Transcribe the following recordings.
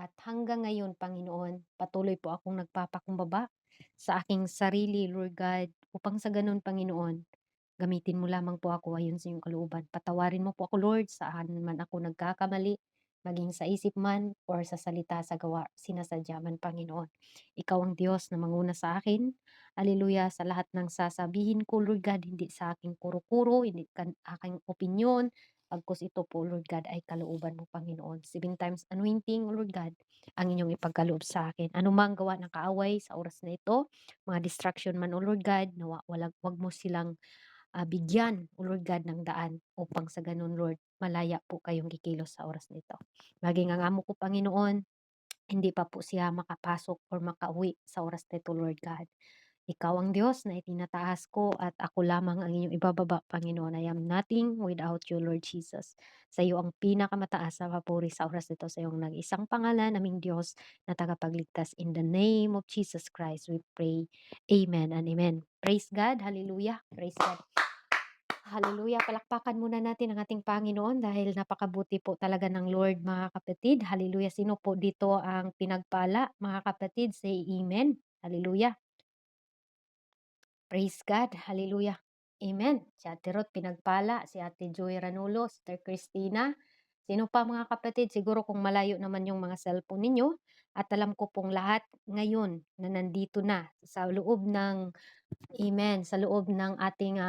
At hanggang ngayon, Panginoon, patuloy po akong nagpapakumbaba sa aking sarili, Lord God, upang sa gano'n, Panginoon, gamitin mo lamang po ako ayon sa iyong kalooban. Patawarin mo po ako, Lord, saan man ako nagkakamali, maging sa isip man or sa salita, sa gawa, sinasadya man, Panginoon. Ikaw ang Diyos na manguna sa akin. Hallelujah, sa lahat ng sasabihin ko, Lord God, hindi sa aking kuro-kuro, hindi aking opinyon, pagkus ito po, Lord God, ay kalooban mo, Panginoon. 7 times anointing, Lord God, ang inyong ipagkaloob sa akin. Ano mang gawa ng kaaway sa oras na ito, mga distraction man, O Lord God, nawa, wag mo silang bigyan, O Lord God, ng daan upang sa ganun, Lord, malaya po kayong kikilos sa oras nito. Maging ang amo ko, Panginoon, hindi pa po siya makapasok or makauwi sa oras nito, Lord God. Ikaw ang Diyos na itinataas ko at ako lamang ang inyong ibababa, Panginoon. I am nothing without you, Lord Jesus. Sa iyo ang pinakamataas na papuri sa oras nito, sa iyong nag-isang pangalan, aming Diyos na tagapagligtas. In the name of Jesus Christ, we pray. Amen and amen. Praise God. Hallelujah. Praise God. Hallelujah. Palakpakan muna natin ang ating Panginoon dahil napakabuti po talaga ng Lord, mga kapatid. Hallelujah. Sino po dito ang pinagpala, mga kapatid? Say amen. Hallelujah. Praise God. Hallelujah. Amen. Si Ate Ruth pinagpala, si Ate Joy Ranulo, Sister Christina. Sino pa, mga kapatid? Siguro kung malayo naman yung mga cellphone ninyo at alam ko pong lahat ngayon na nandito na sa loob ng Amen. Sa loob ng ating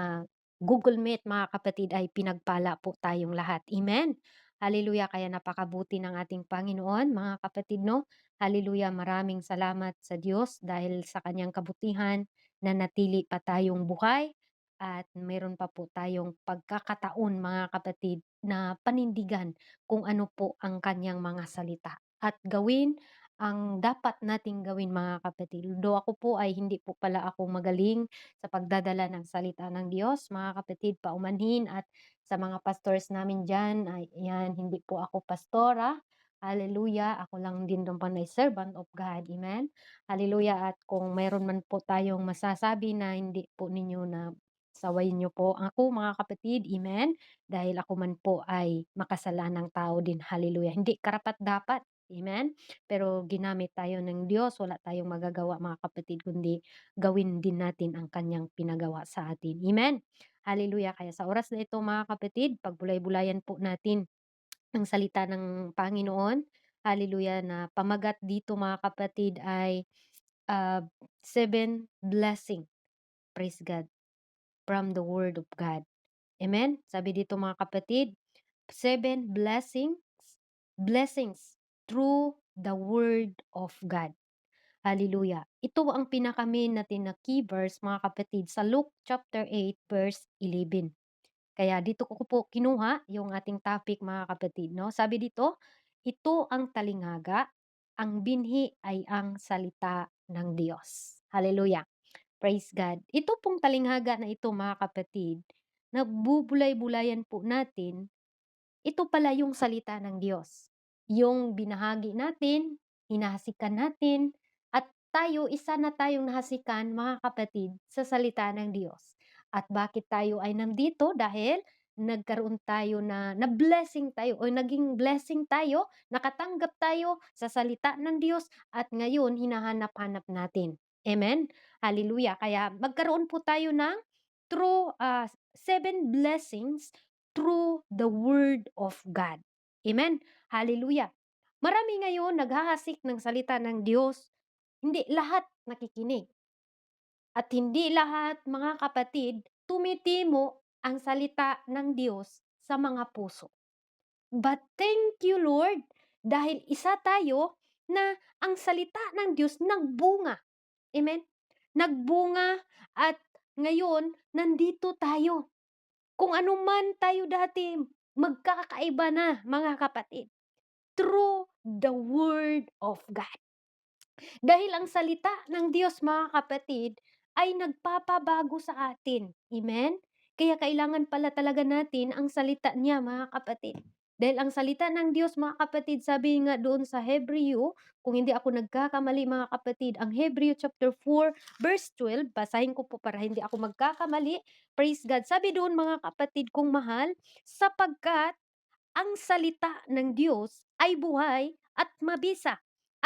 Google Meet, mga kapatid, ay pinagpala po tayong lahat. Amen. Hallelujah. Kaya napakabuti ng ating Panginoon, mga kapatid, no? Hallelujah. Maraming salamat sa Diyos dahil sa kanyang kabutihan na natili pa tayong buhay at mayroon pa po tayong pagkakataon, mga kapatid, na panindigan kung ano po ang kanyang mga salita at gawin ang dapat nating gawin, mga kapatid. Though ako po ay hindi po pala ako magaling sa pagdadala ng salita ng Diyos, mga kapatid, paumanhin at sa mga pastors namin dyan, ay yan, hindi po ako pastora. Hallelujah. Ako lang din naman ay servant of God. Amen. Hallelujah. At kung mayroon man po tayong masasabi na hindi po ninyo na sawayin niyo po ako, mga kapatid. Amen. Dahil ako man po ay makasalanang tao din. Hallelujah. Hindi karapat dapat. Amen. Pero ginamit tayo ng Diyos, wala tayong magagawa, mga kapatid, kundi gawin din natin ang kanyang pinagawa sa atin. Amen. Hallelujah. Kaya sa oras na ito, mga kapatid, pagbulay-bulayan po natin ang salita ng Panginoon. Hallelujah, na pamagat dito, mga kapatid, ay uh, 7 blessing. Praise God. From the Word of God. Amen. Sabi dito, mga kapatid, 7 blessings through the Word of God. Hallelujah. Ito ang pinaka-main natin na key verse, mga kapatid, sa Luke chapter 8 verse 11. Kaya dito ko po kinuha yung ating topic, mga kapatid, no? Sabi dito, ito ang talingaga, ang binhi ay ang salita ng Diyos. Hallelujah. Praise God. Ito pong talinghaga na ito, mga kapatid, na bubulay-bulayan po natin, ito pala yung salita ng Diyos. Yung binahagi natin, hinahasikan natin, at tayo, isa na tayong nahasikan, mga kapatid, sa salita ng Diyos. At bakit tayo ay nandito? Dahil nagkaroon tayo na blessing tayo o naging blessing tayo, nakatanggap tayo sa salita ng Diyos at ngayon hinahanap-hanap natin. Amen? Hallelujah. Kaya magkaroon po tayo ng through 7 blessings through the Word of God. Amen? Hallelujah. Marami ngayon naghahasik ng salita ng Diyos. Hindi lahat nakikinig. At hindi lahat, mga kapatid, tumitimo ang salita ng Diyos sa mga puso. But thank you, Lord, dahil isa tayo na ang salita ng Diyos nagbunga. Amen? Nagbunga at ngayon nandito tayo. Kung ano man tayo dati, magkakaiba na, mga kapatid, through the Word of God. Dahil ang salita ng Diyos, mga kapatid, ay nagpapabago sa atin. Amen? Kaya kailangan pala talaga natin ang salita niya, mga kapatid. Dahil ang salita ng Diyos, mga kapatid, sabi nga doon sa Hebreo, kung hindi ako nagkakamali, mga kapatid, ang Hebreo chapter 4 verse 12, basahin ko po para hindi ako magkakamali. Praise God. Sabi doon, mga kapatid kong mahal, sapagkat ang salita ng Diyos ay buhay at mabisa.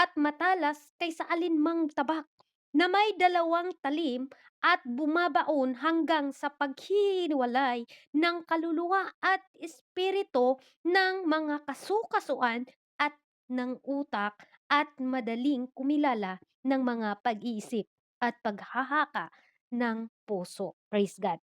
at matalas kaysa alinmang tabak, na may dalawang talim at bumabaon hanggang sa paghihiwalay ng kaluluwa at espiritu, ng mga kasukasuan at ng utak, at madaling kumilala ng mga pag-iisip at paghahaka ng puso. Praise God.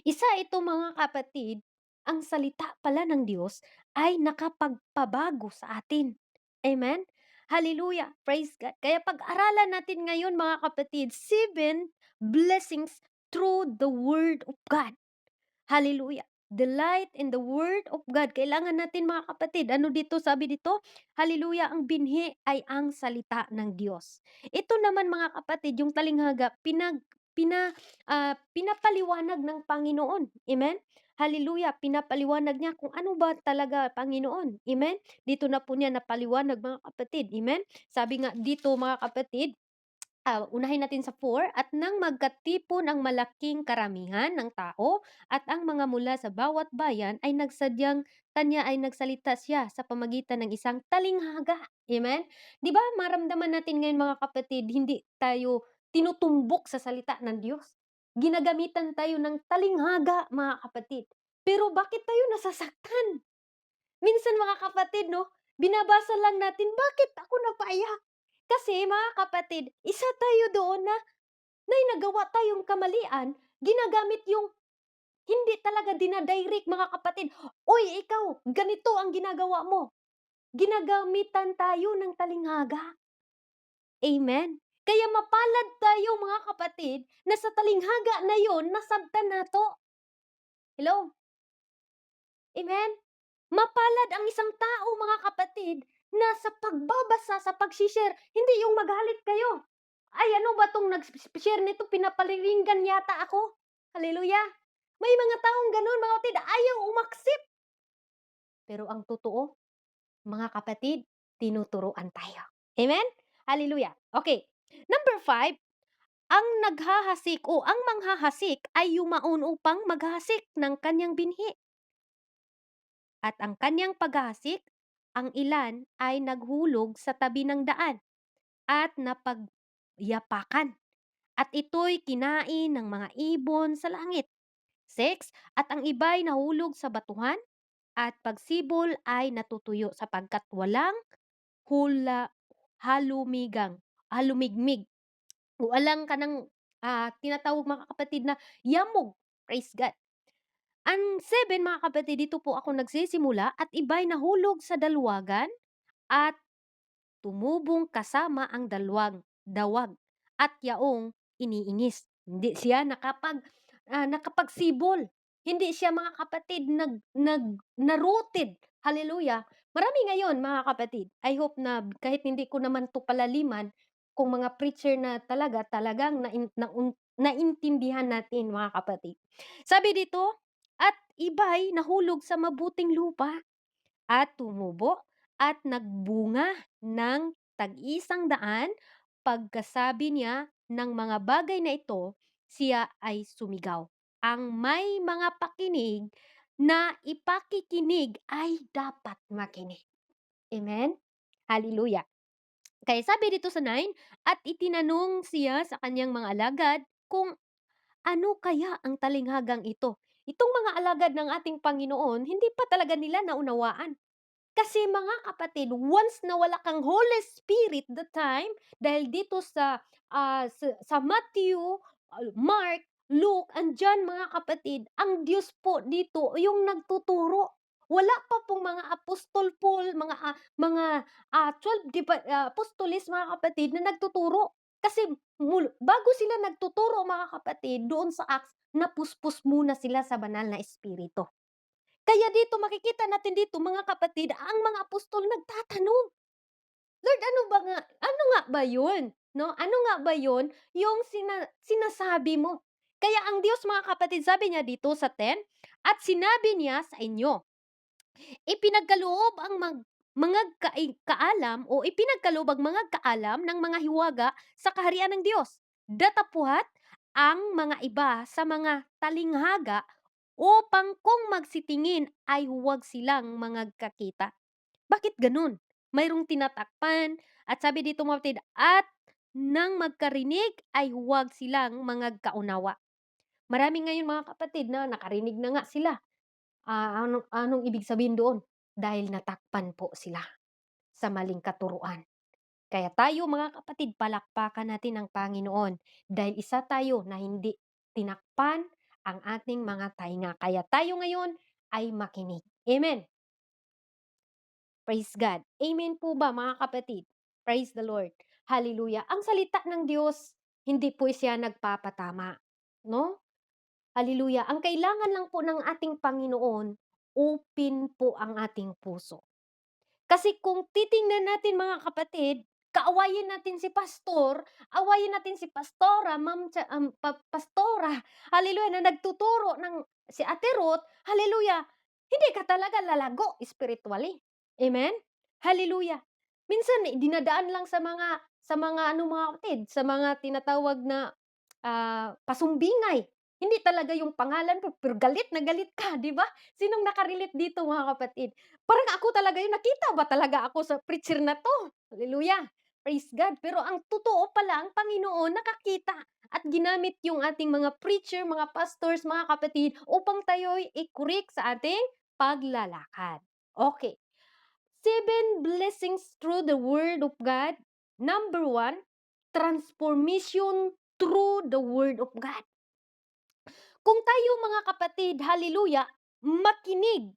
Isa ito, mga kapatid, ang salita pala ng Diyos ay nakapagpabago sa atin. Amen? Hallelujah! Praise God. Kaya pag-aralan natin ngayon, mga kapatid, 7 blessings through the Word of God. Hallelujah. Delight in the Word of God. Kailangan natin, mga kapatid, ano dito, sabi dito? Hallelujah, ang binhi ay ang salita ng Diyos. Ito naman, mga kapatid, yung talinghaga, pinapaliwanag ng Panginoon. Amen? Hallelujah, pinapaliwanag niya kung ano ba talaga Panginoon. Amen? Dito na po niya napaliwanag, mga kapatid. Amen? Sabi nga dito, mga kapatid, unahin natin sa 4, at nang magkatipon ang malaking karamihan ng tao at ang mga mula sa bawat bayan ay nagsadyang kanya ay nagsalita siya sa pamagitan ng isang talinghaga. Amen? 'Di ba maramdaman natin ngayon, mga kapatid, hindi tayo tinutumbok sa salita ng Diyos. Ginagamitan tayo ng talinghaga, mga kapatid. Pero bakit tayo nasasaktan? Minsan, mga kapatid, no, binabasa lang natin, bakit ako napaiyak? Kasi, mga kapatid, isa tayo doon na may nagawa tayong kamalian, ginagamit yung hindi talaga dinadirect, mga kapatid. Uy, ikaw, ganito ang ginagawa mo. Ginagamitan tayo ng talinghaga. Amen. Kaya mapalad tayo, mga kapatid, na sa talinghaga na yon nasabtan nato. Hello? Amen? Mapalad ang isang tao, mga kapatid, na sa pagbabasa, sa pag-share, hindi yung magalit kayo. Ay, ano ba tong nag-share nito, pinapaliringgan yata ako. Hallelujah. May mga taong ganun, mga kapatid, ayaw umaksip. Pero ang totoo, mga kapatid, tinuturuan tayo. Amen? Hallelujah. Okay. Number 5, ang naghahasik o ang manghahasik ay yumaon upang maghasik ng kanyang binhi. At ang kanyang paghahasik, ang ilan ay naghulog sa tabi ng daan at napagyapakan, at ito'y kinain ng mga ibon sa langit. 6, at ang iba'y nahulog sa batuhan, at pagsibol ay natutuyo sapagkat walang hula halumigang halumigmig. Walang kanang tinatawag, mga kapatid, na yamog. Praise God. Ang 7, mga kapatid, dito po ako nagsisimula, at iba'y nahulog sa dalwagan at tumubong kasama ang dawag at yaong iniingis. Hindi siya nakapagsibol. Hindi siya, mga kapatid, na-rooted. Hallelujah. Marami ngayon, mga kapatid. I hope na kahit hindi ko naman 'to palaliman, kung mga preacher na talagang naintindihan natin, mga kapatid. Sabi dito, at iba'y nahulog sa mabuting lupa at tumubo at nagbunga ng tag-isang daan. Pagkasabi niya ng mga bagay na ito, siya ay sumigaw. Ang may mga pakinig na ipakikinig ay dapat makinig. Amen? Hallelujah. Kaya sabi dito sa 9, at itinanong siya sa kanyang mga alagad kung ano kaya ang talinghagang ito. Itong mga alagad ng ating Panginoon, hindi pa talaga nila naunawaan. Kasi, mga kapatid, once na wala kang Holy Spirit the time, dahil dito sa Matthew, Mark, Luke, andyan, mga kapatid, ang Diyos po dito yung nagtuturo. Wala pa pong mga apostol Paul, mga 12 apostoles, mga kapatid, na nagtuturo. Kasi bago sila nagtuturo, mga kapatid, doon sa Acts, napuspos muna sila sa banal na espiritu. Kaya dito makikita natin dito, mga kapatid, ang mga apostol nagtatanong, Lord, ano nga ba yun? No? Ano nga ba yun? Yung sinasabi mo. Kaya ang Diyos, mga kapatid, sabi niya dito sa 10, at sinabi niya sa inyo, ipinagkaloob ang mga kaalam o ipinagkaloob ang mga kaalam ng mga hiwaga sa kaharian ng Diyos. Datapuhat ang mga iba sa mga talinghaga upang kung magsitingin ay huwag silang mga kakita. Bakit ganun? mayroong tinatakpan at sabi dito mga kapatid, "At nang magkarinig ay huwag silang mangagkaunawa." Marami ngayon mga kapatid na nakarinig na nga sila. Anong ibig sabihin doon? Dahil natakpan po sila sa maling katuruan. Kaya tayo mga kapatid, palakpakan natin ang Panginoon dahil isa tayo na hindi tinakpan ang ating mga tainga. Kaya tayo ngayon ay makinig. Amen. Praise God. Amen po ba mga kapatid? Praise the Lord. Hallelujah. Ang salita ng Diyos, hindi po siya nagpapatama. No? Hallelujah. Ang kailangan lang po ng ating Panginoon, open po ang ating puso. Kasi kung titingnan natin mga kapatid, kaawayin natin si pastor, awayin natin si pastora, pastora, hallelujah, na nagtuturo ng si Ate Ruth, hallelujah, hindi ka talaga lalago spiritually. Amen? Hallelujah. Minsan dinadaan lang sa mga ano mga kapatid, sa mga tinatawag na pasumbingay. Hindi talaga yung pangalan mo, pero galit na galit ka, 'di ba? Sinong naka-relate dito mga kapatid? Parang ako talaga yun, nakita ba talaga ako sa preacher na 'to? Hallelujah, praise God. Pero ang totoo pala, ang Panginoon nakakita at ginamit yung ating mga preacher, mga pastors, mga kapatid upang tayo'y i-correct sa ating paglalakad. Okay, 7 blessings through the Word of God. Number 1, transformation through the Word of God. Kung tayo mga kapatid, hallelujah, makinig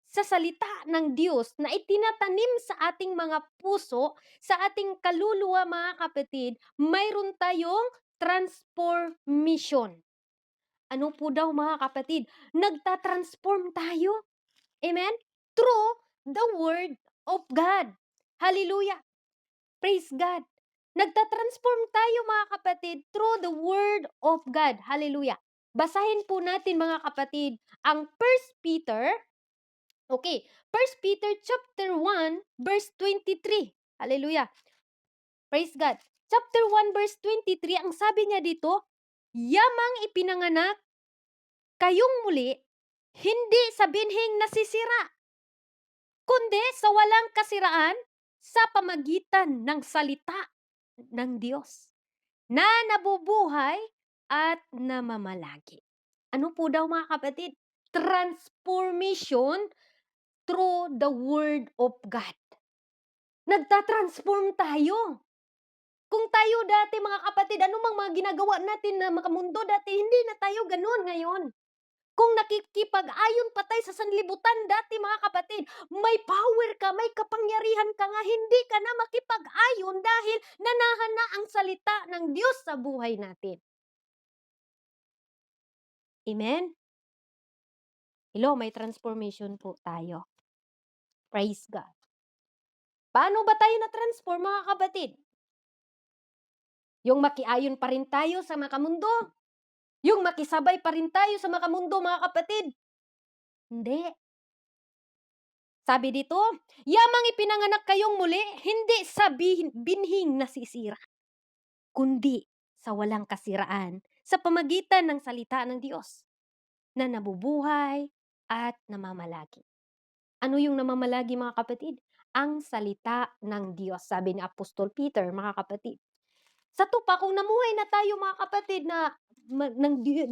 sa salita ng Diyos na itinatanim sa ating mga puso, sa ating kaluluwa mga kapatid, mayroon tayong transformation. Ano po daw mga kapatid? Nagtatransform tayo. Amen? Through the Word of God. Hallelujah. Praise God. Nagtatransform tayo mga kapatid through the Word of God. Hallelujah. Basahin po natin mga kapatid ang 1 Peter. Okay, 1 Peter chapter 1 verse 23. Hallelujah. Praise God. Chapter 1 verse 23, ang sabi niya dito, "Yamang ipinanganak kayong muli, hindi sa binhing nasisira, kundi sa walang kasiraan sa pamagitan ng salita ng Diyos na nabubuhay at namamalagi." Ano po daw mga kapatid? Transformation through the Word of God. Nagtatransform tayo. Kung tayo dati mga kapatid, anumang mga ginagawa natin na makamundo dati, hindi na tayo ganun ngayon. Kung nakikipag-ayon pa tayo sa sanlibutan dati mga kapatid, may power ka, may kapangyarihan ka nga, hindi ka na makipag-ayon dahil nanahan na ang salita ng Diyos sa buhay natin. Amen? Hello, may transformation po tayo. Praise God. Paano ba tayo na-transform mga kapatid? Yung makiayon pa rin tayo sa makamundo? Yung makisabay pa rin tayo sa makamundo mga kapatid? Hindi. Sabi dito, "Yamang ipinanganak kayong muli, hindi sa binhing nasisira, kundi sa walang kasiraan sa pamagitan ng salita ng Diyos na nabubuhay at namamalagi." Ano yung namamalagi mga kapatid? Ang salita ng Diyos, sabi ni Apostol Peter mga kapatid. Sa tupa, kung namuhay na tayo mga kapatid na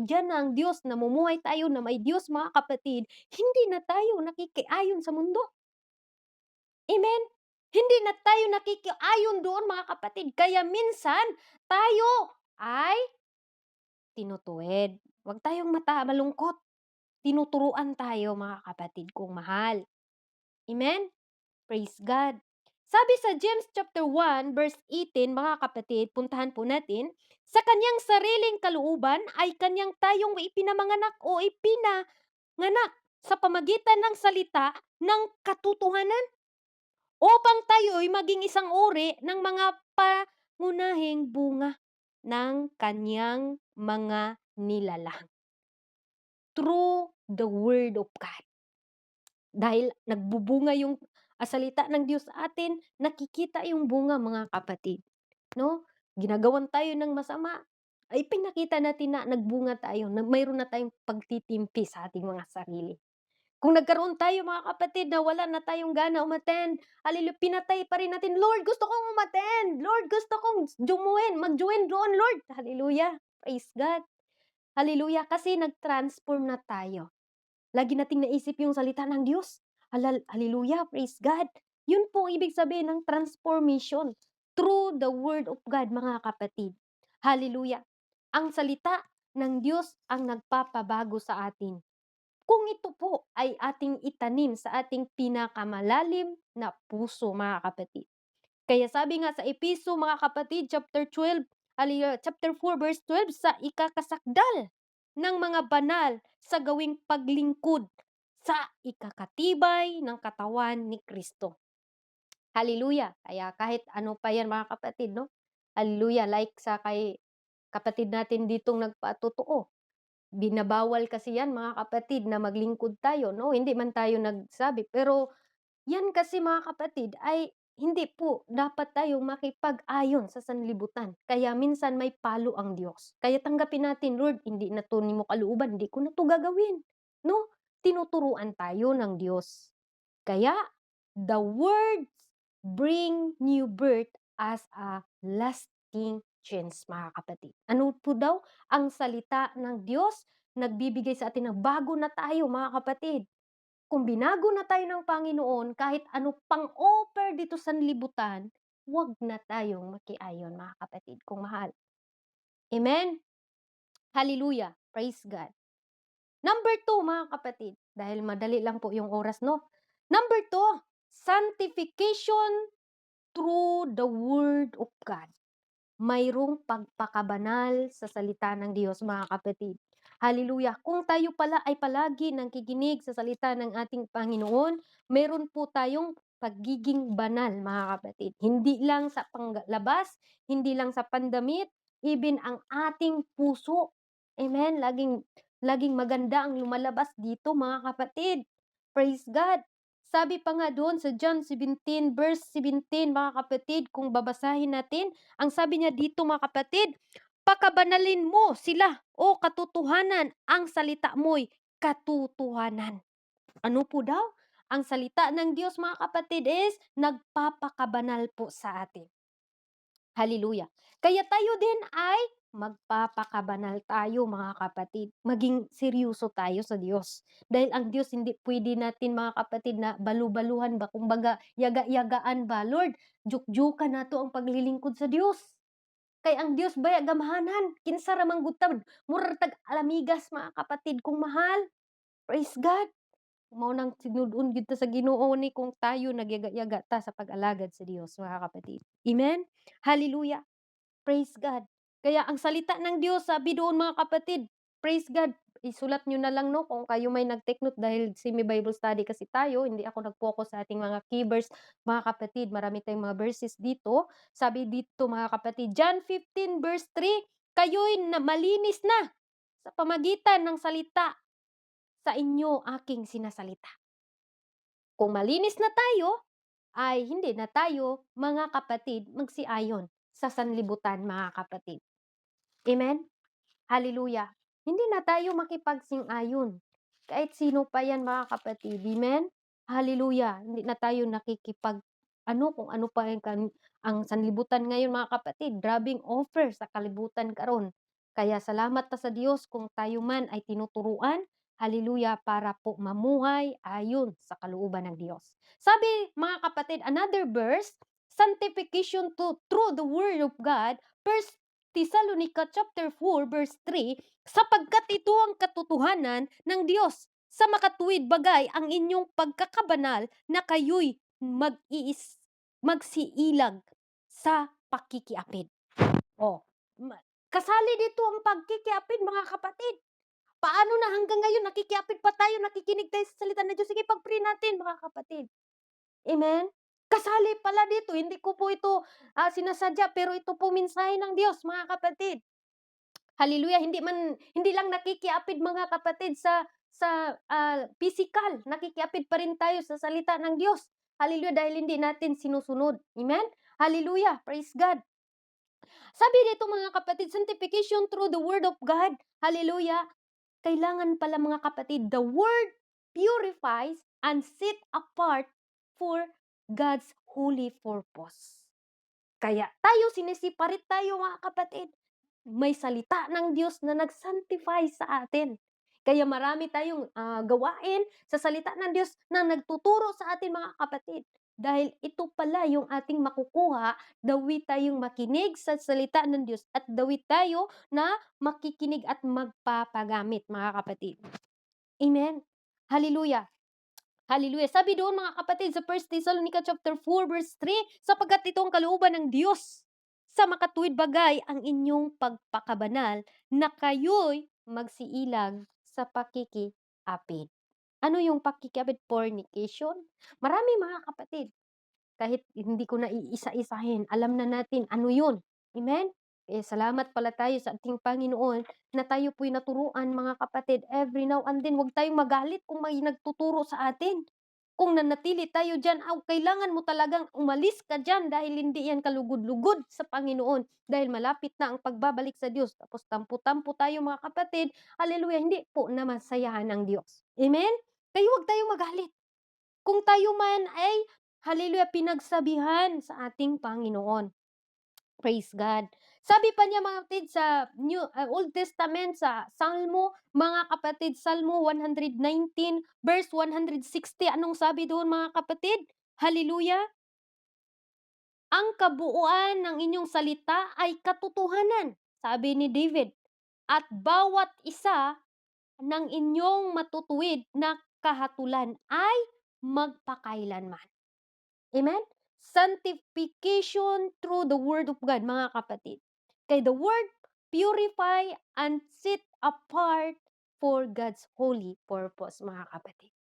diyan na ang Diyos, namumuhay tayo na may Diyos mga kapatid, hindi na tayo nakikiayon sa mundo. Amen? Hindi na tayo nakikiayon doon mga kapatid. Kaya minsan, tayo ay tinutuwid. Huwag tayong malungkot. Tinuturuan tayo mga kapatid kung mahal. Amen? Praise God. Sabi sa James chapter 1 verse 18, mga kapatid, puntahan po natin, "Sa kanyang sariling kalooban ay kanyang tayong ipinamanganak o ipinanganak sa pamagitan ng salita ng katotohanan upang tayo'y maging isang uri ng mga pangunahing bunga ng kanyang mga nilalang." Through the Word of God. Dahil nagbubunga yung salita ng Diyos sa atin, nakikita yung bunga mga kapatid. No? Ginagawan tayo ng masama, ay pinakita natin na nagbunga tayo, na mayroon na tayong pagtitimpi sa ating mga sarili. Kung nagkaroon tayo mga kapatid na wala na tayong gana umattend, hallelujah, pinatay pa rin natin, "Lord, gusto kong umattend. Lord, gusto kong mag-join doon, Lord." Hallelujah, praise God. Hallelujah, kasi nag-transform na tayo. Lagi nating naisip yung salita ng Diyos. Hallelujah, praise God. Yun po ibig sabihin ng transformation through the word of God, mga kapatid. Hallelujah. Ang salita ng Diyos ang nagpapabago sa atin. Kung ito po ay ating itanim sa ating pinakamalalim na puso, mga kapatid. Kaya sabi nga sa Episo, mga kapatid, chapter 12, chapter 4 verse 12, sa ikakasakdal ng mga banal sa gawing paglingkod sa ikakatibay ng katawan ni Kristo. Hallelujah. Kaya kahit ano pa yan, mga kapatid, no? Hallelujah. Like sa kay kapatid natin ditong nagpatotoo. Binabawal kasi yan, mga kapatid, na maglingkod tayo, no? Hindi man tayo nagsabi, pero yan kasi, mga kapatid, ay hindi po dapat tayong makipag-ayon sa sanlibutan. Kaya minsan may palo ang Diyos. Kaya tanggapin natin, "Lord, hindi na 'to nimo kalooban, hindi ko na 'to gagawin." No? Tinuturuan tayo ng Diyos. Kaya the words bring new birth as a lasting change, mga kapatid. Ano po daw? Ang salita ng Diyos nagbibigay sa atin ng bago na tayo, mga kapatid. Kung binago na tayo ng Panginoon, kahit ano pang offer dito sa libutan, huwag na tayong makiayon, mga kapatid, kung mahal. Amen? Hallelujah! Praise God! Number 2, mga kapatid, dahil madali lang po yung oras, no? Number 2, sanctification through the Word of God. Mayroong pagpakabanal sa salita ng Diyos, mga kapatid. Hallelujah! Kung tayo pala ay palagi nangkikinig sa salita ng ating Panginoon, meron po tayong pagiging banal, mga kapatid. Hindi lang sa panglabas, hindi lang sa pandamit, even ang ating puso. Amen? Laging maganda ang lumalabas dito, mga kapatid. Praise God! Sabi pa nga doon sa John 17 verse 17, mga kapatid, kung babasahin natin, ang sabi niya dito, mga kapatid, "Pakabanalin mo sila, o katotohanan, ang salita mo'y katotohanan." Ano po daw? Ang salita ng Diyos, mga kapatid, is nagpapakabanal po sa atin. Hallelujah. Kaya tayo din ay magpapakabanal tayo, mga kapatid. Maging seryoso tayo sa Diyos. Dahil ang Diyos hindi pwede natin, mga kapatid, na balu-baluhan ba, kumbaga yaga-yagaan ba. Lord, juk-jukan na to ang paglilingkod sa Diyos. Kay ang Diyos baya gamahanan, kinsa ra man gud ta, murag tag alamigas, mga kapatid kung mahal. Praise God. Mao nang sinud-on gyud ta sa Ginoo ni kung tayo nagyaga-yaga ta sa pag-alagad sa Dios, mga kapatid. Amen. Hallelujah. Praise God. Kaya ang salita ng Diyos, sabi doon, mga kapatid, praise God, isulat nyo na lang, no, kung kayo may nag-take note, dahil semi-Bible study kasi tayo, hindi ako nag-focus sa ating mga key verse, mga kapatid, marami tayong mga verses dito. Sabi dito, mga kapatid, John 15 verse 3, "Kayo'y na malinis na sa pamagitan ng salita sa inyo aking sinasalita." Kung malinis na tayo, ay hindi na tayo, mga kapatid, magsiayon sa sanlibutan, mga kapatid. Amen? Hallelujah. Hindi na tayo makipagsing-ayon. Kahit sino pa yan, mga kapatid. Amen? Hallelujah. Hindi na tayo kung ano pa ang sanlibutan ngayon, mga kapatid. Grabing offer sa kalibutan karon. Kaya salamat ta sa Diyos kung tayo man ay tinuturuan, hallelujah, para po mamuhay ayon sa kalooban ng Diyos. Sabi, mga kapatid, another verse, sanctification through the Word of God, First Thessalonica chapter 4 verse 3, "Sapagkat ito ang katotohanan ng Diyos, sa makatuwid bagay ang inyong pagkakabanal, na kayo'y magsiilag sa pakikiapid." Oh, kasali dito ang pagkikiapid, mga kapatid. Paano na hanggang ngayon nakikiapid pa tayo, nakikinig tayo sa salita ng Diyos? Sige, pag-pray natin, mga kapatid. Amen? Kasali pala dito, hindi ko po ito sinasadya, pero ito po mensahe ng Diyos, mga kapatid. Hallelujah, hindi lang nakikiapid, mga kapatid, sa pisikal, nakikiapid pa rin tayo sa salita ng Diyos. Hallelujah, dahil hindi natin sinusunod. Amen? Hallelujah, praise God. Sabi dito, mga kapatid, sanctification through the Word of God. Hallelujah. Kailangan pala, mga kapatid, the Word purifies, and set apart for God's holy purpose. Kaya tayo, sinisiparit tayo mga kapatid. May salita ng Diyos na nag-sanctify sa atin. Kaya marami tayong gawain sa salita ng Diyos na nagtuturo sa atin mga kapatid. Dahil ito pala yung ating makukuha, dawi tayong makinig sa salita ng Diyos at dawi tayo na makikinig at magpapagamit mga kapatid. Amen. Hallelujah. Hallelujah. Sabi doon mga kapatid sa 1 Thessalonica chapter 4 verse 3, sapagkat ito ang kalooban ng Diyos sa makatuwid bagay ang inyong pagpakabanal na kayo'y magsiilag sa pakikiapid. Ano yung pakikiapid? Fornication. Marami mga kapatid. Kahit hindi ko na iisa-isahin, alam na natin ano yun. Amen? Salamat pala tayo sa ating Panginoon na tayo po'y naturuan mga kapatid. Every now and then, huwag tayong magalit kung may nagtuturo sa atin. Kung nanatili tayo dyan, kailangan mo talagang umalis ka dyan dahil hindi yan kalugod-lugod sa Panginoon. Dahil malapit na ang pagbabalik sa Diyos. Tapos tampo-tampo tayo mga kapatid. Hallelujah, hindi po na masayahan ng Diyos. Amen? Kaya huwag tayong magalit. Kung tayo man ay, hallelujah, pinagsabihan sa ating Panginoon. Praise God. Sabi pa niya mga kapatid sa Old Testament, sa Salmo, mga kapatid, Salmo 119 verse 160. Anong sabi doon mga kapatid? Hallelujah. Ang kabuuan ng inyong salita ay katotohanan, sabi ni David. At bawat isa ng inyong matutuwid na kahatulan ay magpakailanman. Amen? Sanctification through the Word of God, mga kapatid. Kay the Word purify and set apart for God's holy purpose, mga kapatid.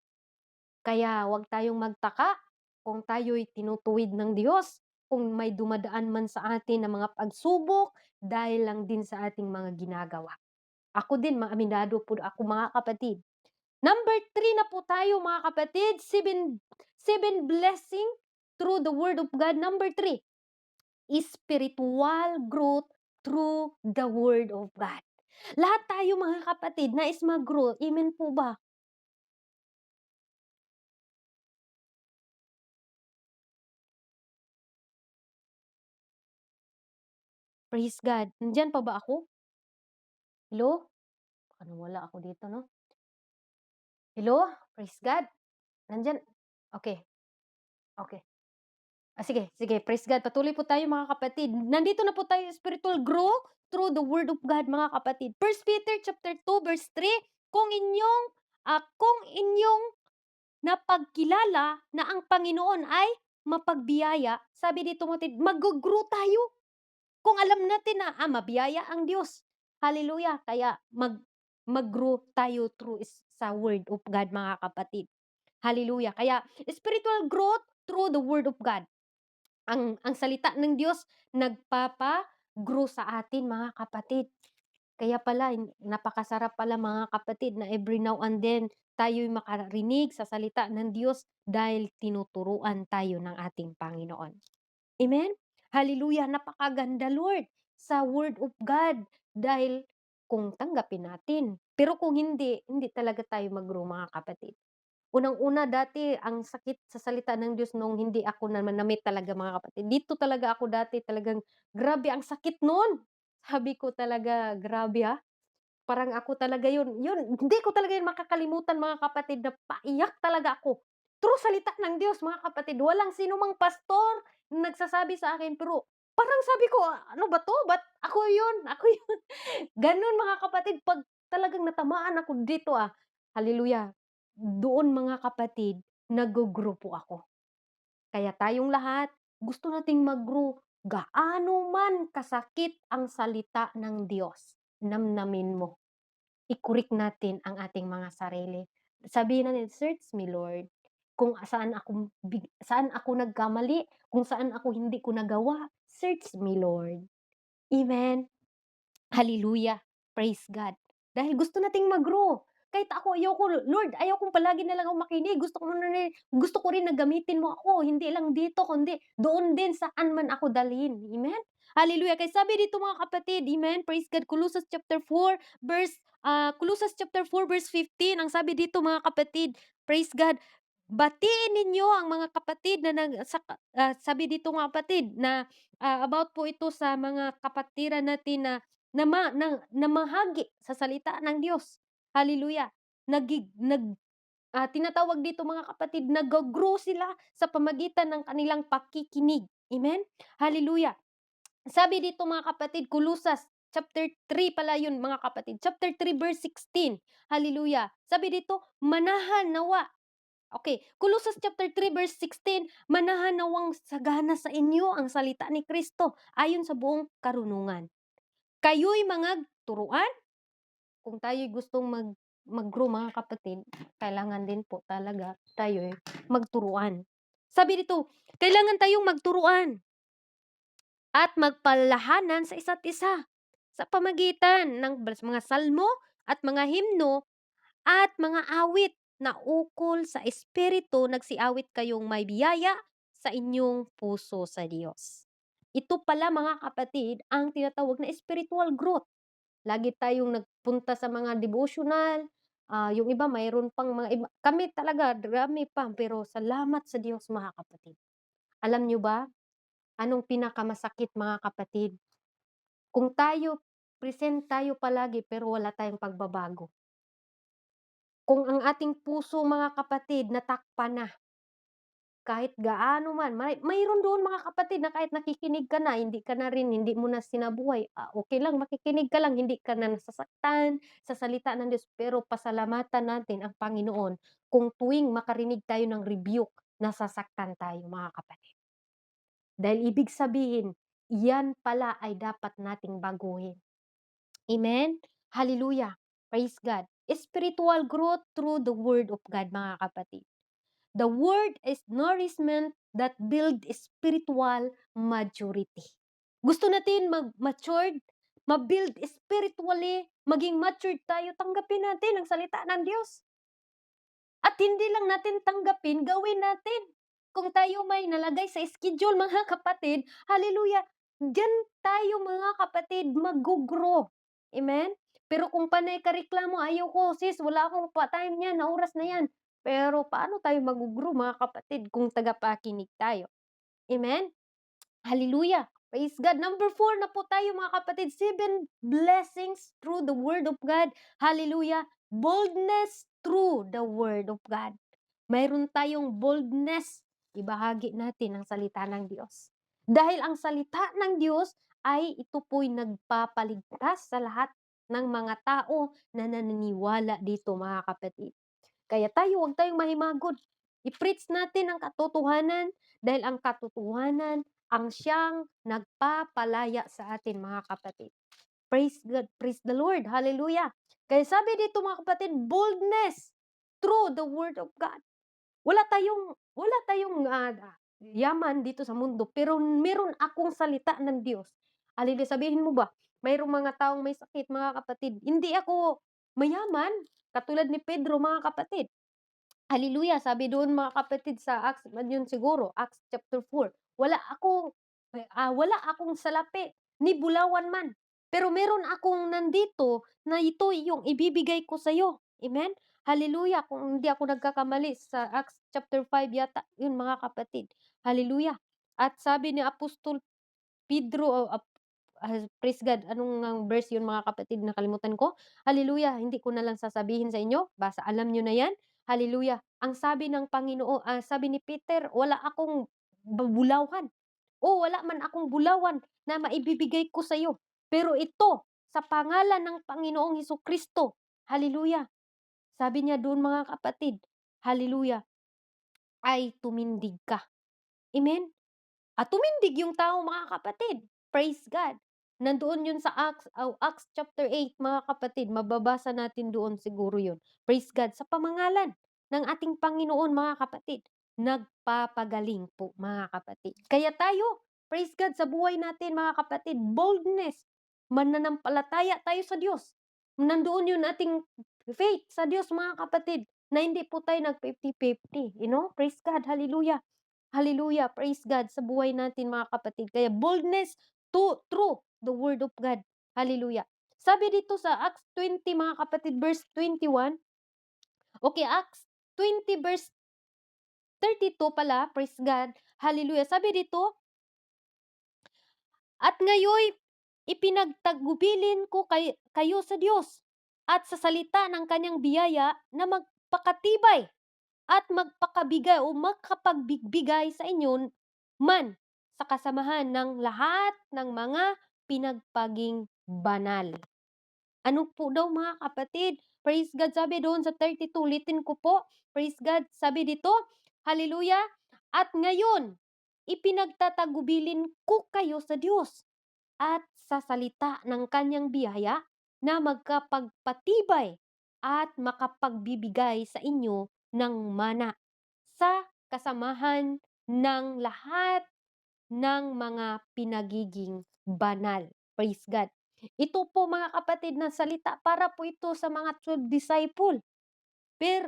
Kaya huwag tayong magtaka kung tayo'y tinutuwid ng Diyos, kung may dumadaan man sa atin na mga pagsubok dahil lang din sa ating mga ginagawa. Ako din, maaminado po ako mga kapatid. Number 3 na po tayo mga kapatid, seven blessing through the Word of God. Number 3, spiritual growth through the Word of God. Lahat tayo mga kapatid nais mag-grow. Amen po ba? Praise God. Nandyan pa ba ako? Hello? Baka wala ako dito, no? Hello? Praise God. Nandyan? Okay. Okay. Sige, praise God. Patuloy po tayo mga kapatid. Nandito na po tayo, spiritual growth through the Word of God mga kapatid. 1 Peter chapter 2 verse 3, kung inyong napagkilala na ang Panginoon ay mapagbiyaya, sabi dito mga kapatid, mag-grow tayo. Kung alam natin na mabiyaya ang Diyos. Hallelujah. Kaya mag-grow tayo through sa Word of God mga kapatid. Hallelujah. Kaya spiritual growth through the Word of God. Ang salita ng Diyos nagpapa-grow sa atin mga kapatid. Kaya pala napakasarap pala mga kapatid na every now and then tayo'y makarinig sa salita ng Diyos dahil tinuturuan tayo ng ating Panginoon. Amen? Hallelujah! Napakaganda Lord sa Word of God dahil kung tanggapin natin. Pero kung hindi talaga tayo mag-grow mga kapatid. Unang-una dati ang sakit sa salita ng Diyos nung hindi ako namit talaga mga kapatid. Dito talaga ako dati talagang grabe ang sakit noon. Sabi ko talaga grabe parang ako talaga yun hindi ko talaga yun makakalimutan mga kapatid na paiyak talaga ako. True salita ng Diyos mga kapatid. Walang sinumang pastor na nagsasabi sa akin pero parang sabi ko, ano ba 'to? Ba't ako yun? Ako yun. Gano'n mga kapatid 'pag talagang natamaan ako dito hallelujah. Doon mga kapatid, naggo-grow po ako. Kaya tayong lahat, gusto nating mag-grow. Gaano man kasakit ang salita ng Diyos, namnamin mo. I-correct natin ang ating mga sarili. Sabihin natin, "Search me, Lord, kung saan ako nagkamali, kung saan ako hindi ko nagawa. Search me, Lord." Amen. Hallelujah. Praise God. Dahil gusto nating mag-grow. Kahit ako ayoko, Lord, ayaw kong palagi na lang ako makinig. Gusto ko rin na gamitin mo ako. Hindi lang dito, kundi doon din saan man ako dalhin. Amen? Hallelujah. Kaya sabi dito mga kapatid, amen? Praise God. Colossians chapter 4 verse 15. Ang sabi dito mga kapatid, Praise God. Batiin ninyo ang mga kapatid na sabi dito mga kapatid na, about po ito sa mga kapatiran natin na namahagi sa salita ng Diyos. Hallelujah. Tinatawag dito mga kapatid, naggo-grow sila sa pamagitan ng kanilang pakikinig. Amen? Hallelujah. Sabi dito mga kapatid, Kulusas chapter 3 pala yun mga kapatid. Chapter 3 verse 16. Hallelujah. Sabi dito, manahan nawa. Okay, Colossus chapter 3 verse 16, manahan nawang sagana sa inyo ang salita ni Kristo ayon sa buong karunungan. Kayo'y mga turuan. Kung tayo'y gustong mag-grow mga kapatid, kailangan din po talaga tayo'y magturuan. Sabi dito, kailangan tayong magturuan at magpalahanan sa isa't isa sa pamagitan ng mga salmo at mga himno at mga awit na ukol sa espiritu, nagsiawit kayong may biyaya sa inyong puso sa Diyos. Ito pala mga kapatid ang tinatawag na spiritual growth. Lagi tayong nagpunta sa mga devotional, yung iba mayroon pang mga iba. Kami talaga, dami pa, pero salamat sa Diyos mga kapatid. Alam nyo ba, anong pinakamasakit mga kapatid? Kung present tayo palagi pero wala tayong pagbabago. Kung ang ating puso mga kapatid natakpan na, kahit gaano man, mayroon doon mga kapatid na kahit nakikinig ka na, hindi mo na sinabuhay, okey lang makikinig ka lang, hindi ka na nasasaktan sa salita ng Diyos, pero pasalamatan natin ang Panginoon kung tuwing makarinig tayo ng rebuke, nasasaktan tayo mga kapatid. Dahil ibig sabihin, iyan pala ay dapat nating baguhin. Amen? Hallelujah. Praise God. Spiritual growth through the Word of God, mga kapatid. The Word is nourishment that build spiritual maturity. Gusto natin mag-matured, ma-build spiritually, maging matured tayo, tanggapin natin ang salita ng Diyos. At hindi lang natin tanggapin, gawin natin. Kung tayo may nalagay sa schedule, mga kapatid, hallelujah, diyan tayo mga kapatid mag-grow. Amen? Pero kung panay ka reklamo, ayaw ko sis, wala akong time yan, na oras na yan. Pero paano tayo mag-grow mga kapatid kung tagapakinig tayo? Amen? Hallelujah. Praise God. Number 4 na po tayo mga kapatid. 7 blessings through the Word of God. Hallelujah. Boldness through the Word of God. Mayroon tayong boldness. Ibahagi natin ang salita ng Diyos. Dahil ang salita ng Diyos ay ito po'y nagpapaligtas sa lahat ng mga tao na naniniwala dito mga kapatid. Kaya huwag tayong mahimagod. I-preach natin ang katotohanan dahil ang katotohanan ang siyang nagpapalaya sa atin mga kapatid. Praise God, praise the Lord, hallelujah. Kaya sabi dito mga kapatid, boldness through the Word of God. Wala tayong yaman dito sa mundo, pero meron akong salita ng Diyos. Hallelujah, sabihin mo ba, mayroong mga taong may sakit mga kapatid, hindi ako mayaman, katulad ni Pedro mga kapatid. Hallelujah, sabi doon mga kapatid sa Acts, yun siguro, Acts chapter 4. Wala akong salapi, ni bulawan man. Pero meron akong nandito na ito yung ibibigay ko sa iyo. Amen? Hallelujah, kung hindi ako nagkakamali sa Acts chapter 5 yata, yun mga kapatid. Hallelujah. At sabi ni Apostol Pedro, praise God, anong verse yun mga kapatid, nakalimutan ko. Hallelujah, hindi ko na lang sasabihin sa inyo, basta alam nyo na yan. Hallelujah. Ang sabi ng Panginoon, sabi ni Peter, wala akong bulawan. Wala man akong bulawan na maibibigay ko sa iyo. Pero ito, sa pangalan ng Panginoong Hesukristo, hallelujah. Sabi niya doon mga kapatid, hallelujah, ay tumindig ka. Amen? At tumindig yung tao mga kapatid. Praise God. Nandoon yun sa Acts chapter 8 mga kapatid. Mababasa natin doon siguro yun. Praise God. Sa pamangalan ng ating Panginoon mga kapatid. Nagpapagaling po mga kapatid. Kaya tayo, praise God, sa buhay natin mga kapatid, boldness. Mananampalataya tayo sa Diyos. Nandoon yun ating faith sa Diyos mga kapatid. Na hindi po tayo nag-50-50. Praise God. Hallelujah. Hallelujah, praise God sa buhay natin mga kapatid. Kaya boldness through the Word of God. Hallelujah. Sabi dito sa Acts 20 mga kapatid, verse 21. Okay, Acts 20 verse 32 pala, praise God, hallelujah. Sabi dito, "At ngayoy ipinagtagubilin ko kayo sa Diyos at sa salita ng kanyang biyaya na magpakatibay at magpakabigay o makapagbigay sa inyo man sa kasamahan ng lahat ng mga pinagpaging banal." Ano po daw mga kapatid? Praise God, sabi doon sa 32, ulitin ko po. Praise God, sabi dito, hallelujah. "At ngayon, ipinagtatagubilin ko kayo sa Diyos at sa salita ng kanyang biyaya na magkapagpatibay at makapagbibigay sa inyo ng mana sa kasamahan ng lahat ng mga pinagiging banal." Praise God. Ito po mga kapatid na salita para po ito sa mga 12 disciple. Pero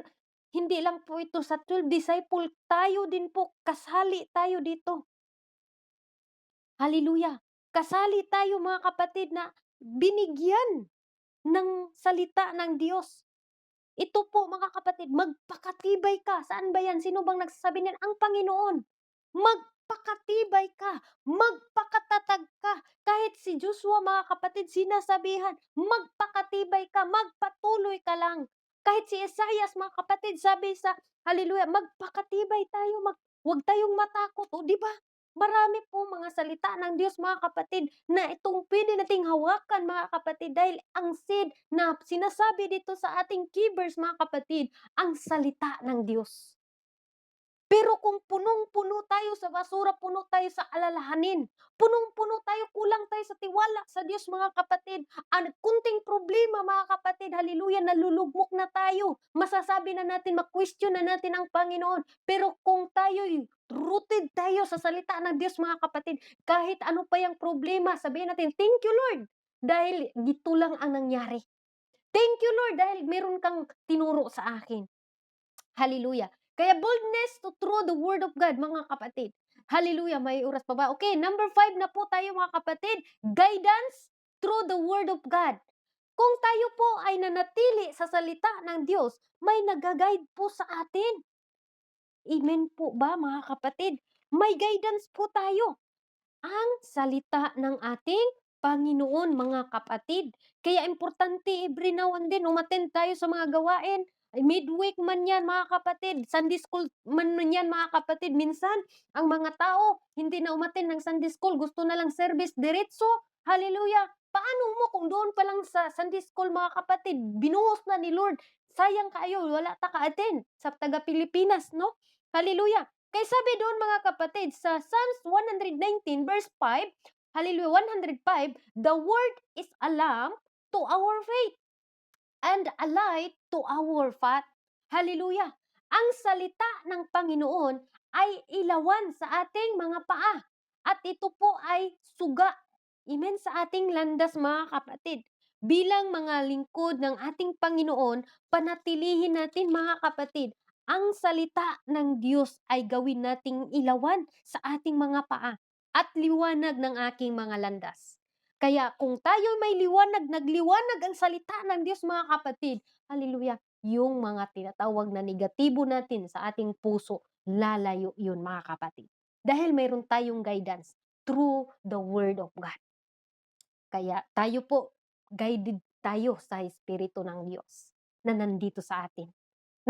hindi lang po ito sa 12 disciple, tayo din po, kasali tayo dito. Hallelujah. Kasali tayo mga kapatid na binigyan ng salita ng Diyos. Ito po mga kapatid, magpakatibay ka. Saan ba yan? Sino bang nagsasabi niyan? Ang Panginoon. Magpakatibay ka. Magpakatatag ka. Kahit si Joshua mga kapatid, sinasabihan, magpakatibay ka. Magpatuloy ka lang. Kahit si Isaias mga kapatid, sabi sa hallelujah, magpakatibay tayo. Huwag tayong matakot. O di ba? Marami po mga salita ng Diyos mga kapatid na itong pwede nating hawakan mga kapatid dahil ang seed na sinasabi dito sa ating key verse mga kapatid, ang salita ng Diyos. Pero kung punong-puno tayo sa basura, puno tayo sa alalahanin, punong-puno tayo, kulang tayo sa tiwala sa Diyos mga kapatid, kunting problema mga kapatid, hallelujah, nalulugmok na tayo, masasabi na natin, ma-question na natin ang Panginoon. Pero kung tayo'y rooted tayo sa salita ng Diyos mga kapatid, kahit ano pa yung problema, sabihin natin, thank you Lord, dahil gito lang ang nangyari. Thank you Lord dahil meron kang tinuro sa akin. Hallelujah. Kaya boldness to through the word of God, mga kapatid. Hallelujah. May oras pa ba? Okay, number 5 na po tayo mga kapatid. Guidance through the word of God. Kung tayo po ay nanatili sa salita ng Diyos, may nag-guide po sa atin. Amen po ba mga kapatid? May guidance po tayo. Ang salita ng ating Panginoon, mga kapatid. Kaya importante every now and then umattend tayo sa mga gawain. Midweek man yan mga kapatid, Sunday school man yan mga kapatid. Minsan, ang mga tao hindi na umattend ng Sunday school, gusto na lang service diretso. Hallelujah! Paano mo kung doon pa lang sa Sunday school mga kapatid, binuhos na ni Lord, sayang kayo, wala ta ka-attend sa taga Pilipinas, no? Hallelujah! Kaya sabi doon mga kapatid sa Psalms 119 verse 5, hallelujah, 105, the word is a lamp to our faith and a light to our path. Hallelujah. Ang salita ng Panginoon ay ilawan sa ating mga paa at ito po ay suga. Amen, sa ating landas mga kapatid. Bilang mga lingkod ng ating Panginoon, panatilihin natin mga kapatid, ang salita ng Diyos ay gawin nating ilawan sa ating mga paa at liwanag ng aking mga landas. Kaya kung tayo may liwanag, nagliwanag ang salita ng Diyos mga kapatid, hallelujah, yung mga tinatawag na negatibo natin sa ating puso, lalayo yun mga kapatid. Dahil mayroon tayong guidance through the Word of God. Kaya tayo po, guided tayo sa Espiritu ng Diyos na nandito sa atin.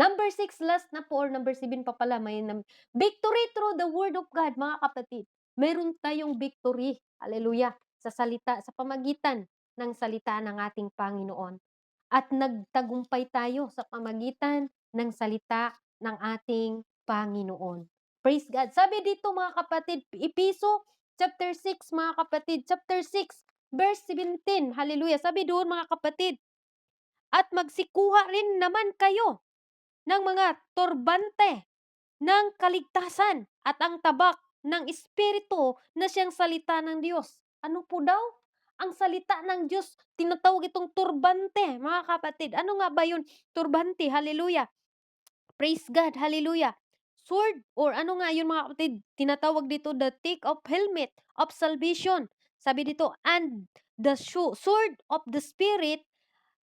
Number 6, last na po, or number 7 pa pala, may victory through the Word of God, mga kapatid. Meron tayong victory, hallelujah, sa salita, sa pamagitan ng salita ng ating Panginoon. At nagtagumpay tayo sa pamagitan ng salita ng ating Panginoon. Praise God. Sabi dito mga kapatid, Episo chapter 6 mga kapatid, chapter 6 verse 17. Hallelujah. Sabi doon mga kapatid, at magsikuha rin naman kayo ng mga turbante ng kaligtasan at ang tabak ng Espiritu na siyang salita ng Diyos. Ano po daw? Ang salita ng Diyos, tinatawag itong turbante, mga kapatid. Ano nga ba yun? Turbante, hallelujah. Praise God, hallelujah. Sword, or ano nga yun mga kapatid, tinatawag dito the take of helmet of salvation. Sabi dito, and the sword of the Spirit,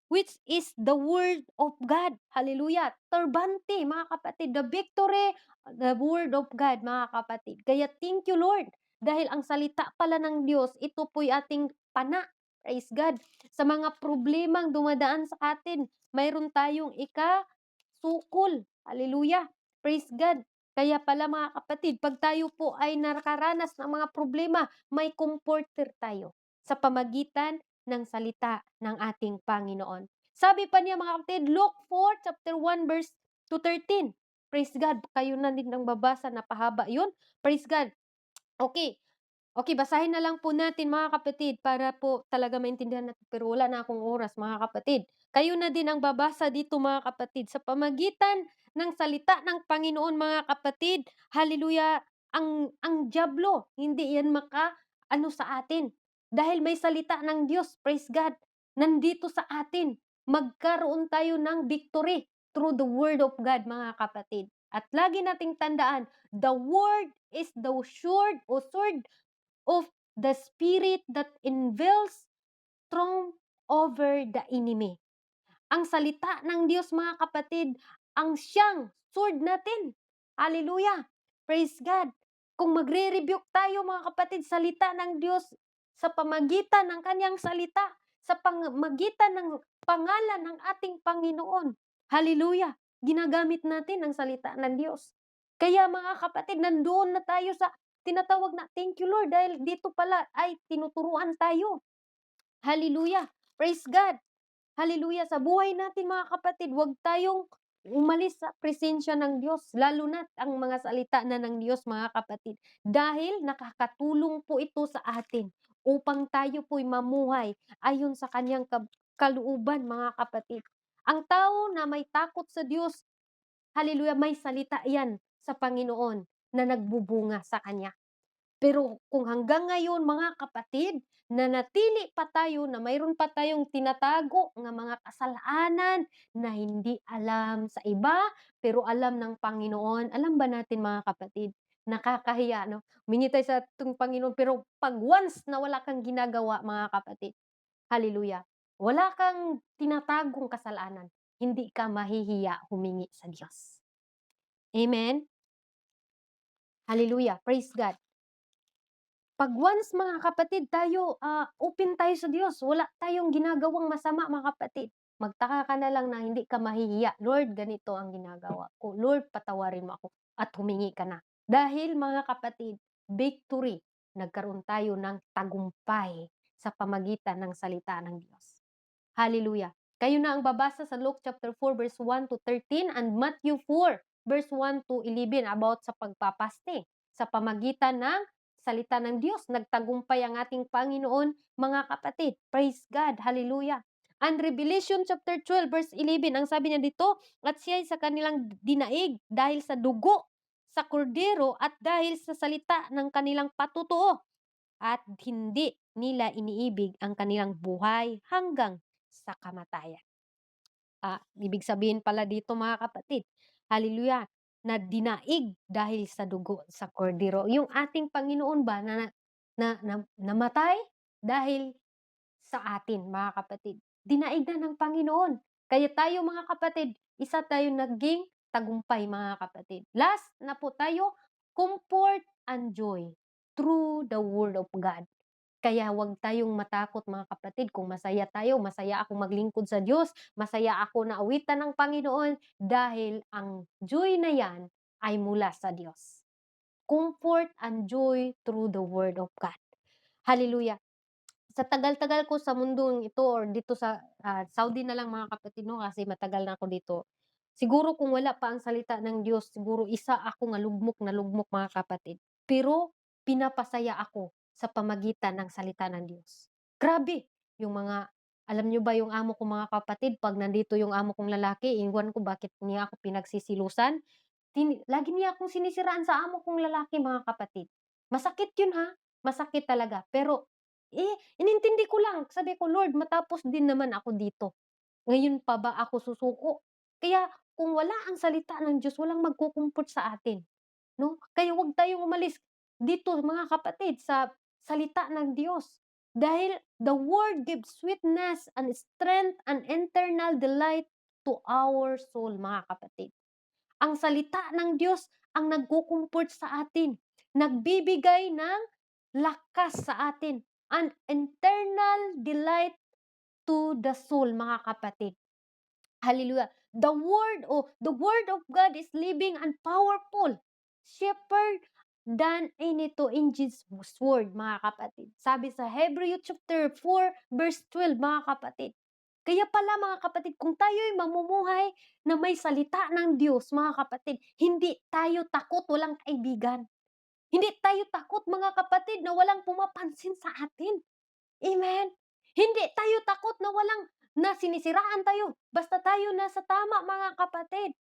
which is the word of God. Hallelujah. Turbante, mga kapatid, the victory, the word of God, mga kapatid. Kaya thank you, Lord, dahil ang salita pala ng Diyos, ito po'y ating pana. Praise God. Sa mga problemang dumadaan sa atin, mayroon tayong sukol. Hallelujah. Praise God. Kaya pala mga kapatid, pag tayo po ay nakaranas ng mga problema, may comforter tayo sa pamagitan ng salita ng ating Panginoon. Sabi pa niya mga kapatid, Luke 4, chapter 1, verse to 13. Praise God. Kayo na din ang babasa, napahaba yun. Praise God. Okay. Okay, basahin na lang po natin mga kapatid para po talaga maintindihan natin. Pero wala na akong oras mga kapatid. Kayo na din ang babasa dito mga kapatid. Sa pamagitan ng salita ng Panginoon mga kapatid, hallelujah, ang diablo, hindi yan ano sa atin. Dahil may salita ng Diyos, praise God, nandito sa atin. Magkaroon tayo ng victory through the word of God mga kapatid. At lagi nating tandaan, the word is the sword of the spirit that inveils triumph over the enemy. Ang salita ng Diyos mga kapatid, ang siyang sword natin. Hallelujah! Praise God! Kung magre-rebuke tayo mga kapatid, salita ng Diyos sa pamagitan ng kanyang salita, sa pamagitan ng pangalan ng ating Panginoon. Hallelujah! Ginagamit natin ang salita ng Diyos. Kaya mga kapatid, nandoon na tayo sa tinatawag na thank you Lord dahil dito pala ay tinuturuan tayo. Hallelujah! Praise God! Hallelujah! Sa buhay natin mga kapatid, huwag tayong umalis sa presensya ng Diyos, lalo na ang mga salita na ng Diyos mga kapatid. Dahil nakakatulong po ito sa atin upang tayo po'y mamuhay ayon sa kanyang kalooban mga kapatid. Ang tao na may takot sa Diyos, hallelujah, may salita yan sa Panginoon na nagbubunga sa Kanya. Pero kung hanggang ngayon mga kapatid, nanatili pa tayo na mayroon pa tayong tinatago ng mga kasalanan na hindi alam sa iba, pero alam ng Panginoon. Alam ba natin mga kapatid, nakakahiya, no? Humingi tayo sa ating Panginoon, pero pag once na wala kang ginagawa mga kapatid, hallelujah, wala kang tinatagong kasalanan, hindi ka mahihiya humingi sa Diyos. Amen? Hallelujah, praise God. Pag once mga kapatid tayo, open tayo sa Diyos, wala tayong ginagawang masama mga kapatid. Magtaka ka na lang na hindi ka mahihiya. Lord, ganito ang ginagawa ko. Lord, patawarin mo ako at humingi ka na. Dahil mga kapatid, victory, nagkaroon tayo ng tagumpay sa pamagitan ng salita ng Diyos. Hallelujah. Kayo na ang babasa sa Luke chapter 4 verse 1 to 13 and Matthew 4 verse 1 to 11 about sa pagpapaste sa pamagitan ng salita ng Diyos. Nagtagumpay ang ating Panginoon, mga kapatid. Praise God. Hallelujah. And Revelation chapter 12 verse 11, ang sabi niya dito, at siya ay sa kanilang dinaig dahil sa dugo sa kordero at dahil sa salita ng kanilang patutuo at hindi nila iniibig ang kanilang buhay hanggang sa kamatayan. Ibig sabihin pala dito mga kapatid, hallelujah, na dinaig dahil sa dugo sa kordero. Yung ating Panginoon ba na namatay dahil sa atin mga kapatid. Dinaig na ng Panginoon. Kaya tayo mga kapatid, isa tayo naging tagumpay mga kapatid. Last na po tayo, comfort and joy through the word of God. Kaya huwag tayong matakot mga kapatid. Kung masaya tayo, masaya akong maglingkod sa Diyos, masaya ako na awitan ng Panginoon dahil ang joy na yan ay mula sa Diyos. Comfort and joy through the Word of God. Hallelujah. Sa tagal-tagal ko sa mundong ito or dito sa Saudi na lang mga kapatid, no, kasi matagal na ako dito. Siguro kung wala pa ang salita ng Diyos, siguro isa ako nga na lugmok mga kapatid. Pero pinapasaya ako sa pamagitan ng salita ng Diyos. Grabe! Yung mga, alam nyo ba yung amo ko mga kapatid, pag nandito yung amo kong lalaki, iwan ko bakit niya ako pinagsisilusan. Lagi niya akong sinisiraan sa amo kong lalaki mga kapatid. Masakit yun ha, masakit talaga. Pero inintindi ko lang, sabi ko, Lord, matapos din naman ako dito. Ngayon pa ba ako susuko? Kaya kung wala ang salita ng Diyos, walang magkukumport sa atin, no? Kaya huwag tayong umalis dito mga kapatid sa salita ng Diyos. Dahil the word gives sweetness and strength and internal delight to our soul, mga kapatid. Ang salita ng Diyos ang nagkukumport sa atin, nagbibigay ng lakas sa atin, an internal delight to the soul, mga kapatid. Hallelujah. The word of God is living and powerful. Shepherd than any two-edged sword, mga kapatid. Sabi sa Hebrew chapter 4, verse 12, mga kapatid. Kaya pala mga kapatid, kung tayo'y mamumuhay na may salita ng Diyos, mga kapatid, hindi tayo takot walang kaibigan. Hindi tayo takot mga kapatid na walang pumapansin sa atin. Amen. Hindi tayo takot na sinisiraan tayo. Basta tayo nasa tama, mga kapatid.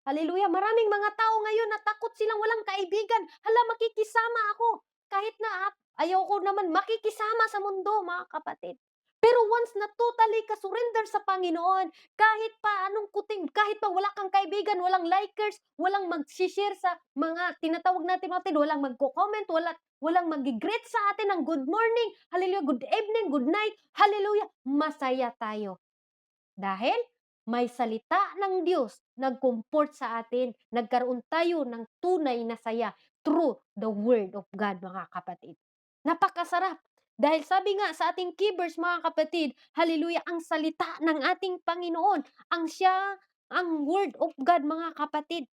Hallelujah. Maraming mga tao ngayon na takot silang walang kaibigan. Hala, makikisama ako. Kahit na ayaw ko naman makikisama sa mundo, mga kapatid. Pero once na totally ka-surrender sa Panginoon, kahit pa anong kuting, kahit pa wala kang kaibigan, walang likers, walang mag-share sa mga tinatawag natin natin, walang magko-comment, walang mag-greet sa atin ng good morning, hallelujah, good evening, good night, hallelujah, masaya tayo. Dahil may salita ng Diyos nag-comfort sa atin, nagkaroon tayo ng tunay na saya through the Word of God, mga kapatid. Napakasarap. Dahil sabi nga sa ating keyverse, mga kapatid, hallelujah, ang salita ng ating Panginoon, ang Word of God, mga kapatid.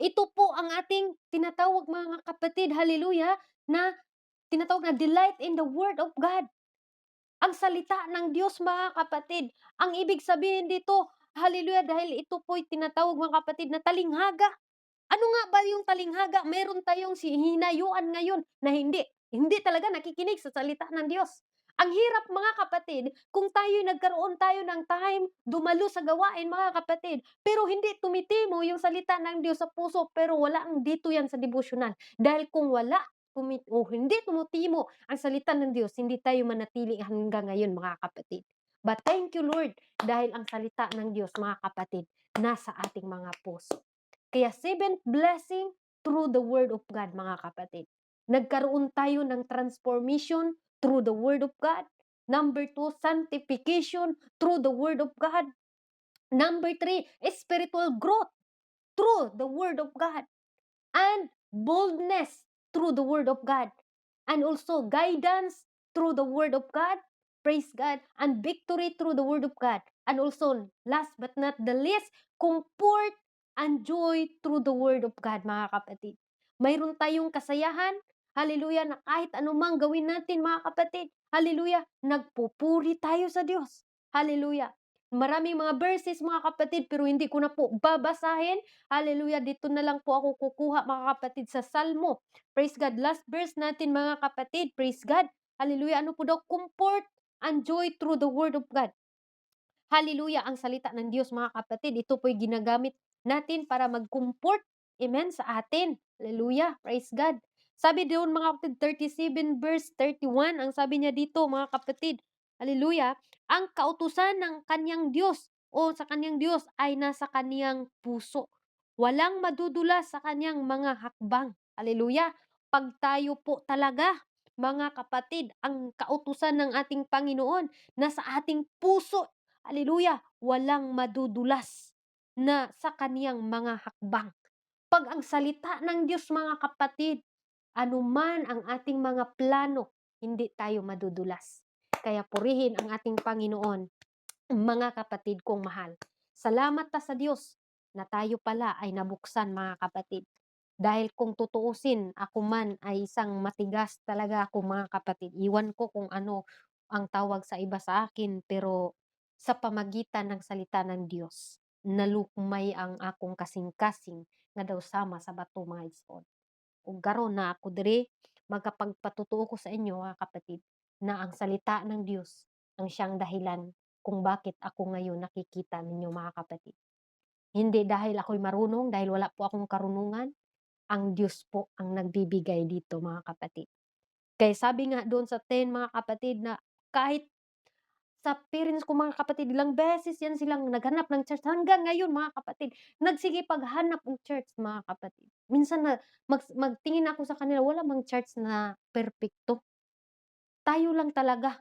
Ito po ang ating tinatawag, mga kapatid, hallelujah, na tinatawag na delight in the Word of God. Ang salita ng Diyos, mga kapatid. Ang ibig sabihin dito, hallelujah, dahil ito po'y tinatawag, mga kapatid, na talinghaga. Ano nga ba yung talinghaga? Meron tayong hinayuan ngayon na hindi talaga nakikinig sa salita ng Diyos. Ang hirap, mga kapatid, kung nagkaroon tayo ng time, dumalo sa gawain, mga kapatid, pero hindi tumitimo yung salita ng Diyos sa puso, pero wala ang dito yan sa devotional. Dahil kung hindi tumutimo ang salita ng Diyos, hindi tayo manatili hanggang ngayon, mga kapatid. But thank you, Lord, dahil ang salita ng Diyos, mga kapatid, nasa ating mga puso. Kaya seventh blessing through the Word of God, mga kapatid. Nagkaroon tayo ng transformation through the Word of God. Number 2, sanctification through the Word of God. Number 3, spiritual growth through the Word of God. And boldness through the Word of God. And also guidance through the Word of God. Praise God. And victory through the Word of God. And also, last but not the least, comfort and joy through the Word of God, mga kapatid. Mayroon tayong kasayahan, hallelujah, na kahit anumang gawin natin, mga kapatid, hallelujah, nagpupuri tayo sa Diyos. Hallelujah. Maraming mga verses, mga kapatid, pero hindi ko na po babasahin. Hallelujah. Dito na lang po ako kukuha, mga kapatid, sa Salmo. Praise God. Last verse natin, mga kapatid. Praise God. Hallelujah. Ano po daw? Comfort and joy through the Word of God. Hallelujah, ang salita ng Diyos, mga kapatid, ito po'y ginagamit natin para mag-comfort, amen, sa atin. Hallelujah, praise God. Sabi doon, mga kapatid, 37 verse 31, ang sabi niya dito, mga kapatid, hallelujah, ang kautusan ng kanyang Diyos o sa kanyang Diyos ay nasa kanyang puso. Walang madudulas sa kanyang mga hakbang. Hallelujah. Pag tayo po talaga, mga kapatid, ang kautusan ng ating Panginoon nasa ating puso. Hallelujah, walang madudulas na sa kaniyang mga hakbang. Pag ang salita ng Diyos, mga kapatid, anuman ang ating mga plano, hindi tayo madudulas. Kaya purihin ang ating Panginoon, mga kapatid kong mahal. Salamat ta sa Diyos na tayo pala ay nabuksan, mga kapatid. Dahil kung tutuusin, ako man ay isang matigas talaga ako, mga kapatid. Iwan ko kung ano ang tawag sa iba sa akin, pero sa pamagitan ng salita ng Diyos, nalukmay ang akong kasing-kasing nga daw sama sa bato, mga igsoon. Ug karon na ako diri magkapagpatutuo ko sa inyo, mga kapatid, na ang salita ng Diyos ang siyang dahilan kung bakit ako ngayon nakikita ninyo, mga kapatid. Hindi dahil ako'y marunong, dahil wala po akong karunungan, ang Diyos po ang nagbibigay dito, mga kapatid. Kaya sabi nga doon sa 10, mga kapatid, na kahit sa parents ko, mga kapatid, ilang beses yan silang naghanap ng church. Hanggang ngayon, mga kapatid, nagsigipaghanap ng church, mga kapatid. Minsan na magtingin ako sa kanila, wala mang church na perpekto. Tayo lang talaga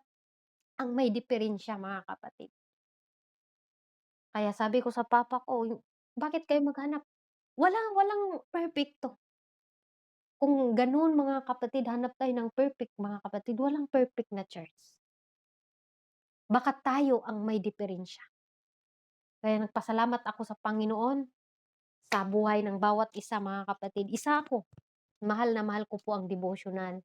ang may diferensya, mga kapatid. Kaya sabi ko sa papa ko, "Bakit kayo maghanap?" Walang perpekto. Kung gano'n mga kapatid, hanap tayo ng perfect mga kapatid, walang perfect na church. Baka tayo ang may diferensya. Kaya nagpasalamat ako sa Panginoon sa buhay ng bawat isa mga kapatid. Isa ako, mahal na mahal ko po ang devotional.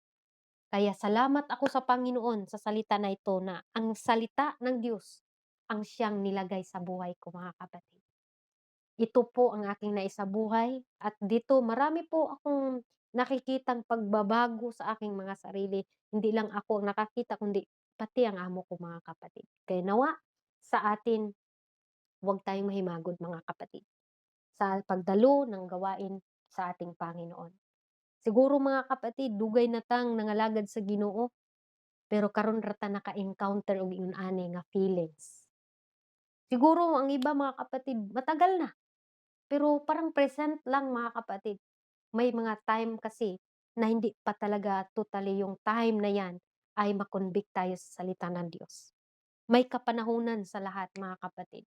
Kaya salamat ako sa Panginoon sa salita na ito na ang salita ng Diyos ang siyang nilagay sa buhay ko mga kapatid. Ito po ang aking naisabuhay at dito marami po akong nakikitang pagbabago sa aking mga sarili. Hindi lang ako ang nakakita kundi pati ang amo ko mga kapatid. Kaya nawa sa atin, huwag tayong mahimagod mga kapatid sa pagdalo ng gawain sa ating Panginoon. Siguro mga kapatid, dugay na tang nangalagad sa Ginoo, pero karon ra ta naka-encounter og ingon ani nga feelings. Siguro ang iba mga kapatid matagal na, pero parang present lang mga kapatid. May mga time kasi na hindi pa talaga totally yung time na yan ay makonvict tayo sa salita ng Diyos. May kapanahunan sa lahat mga kapatid.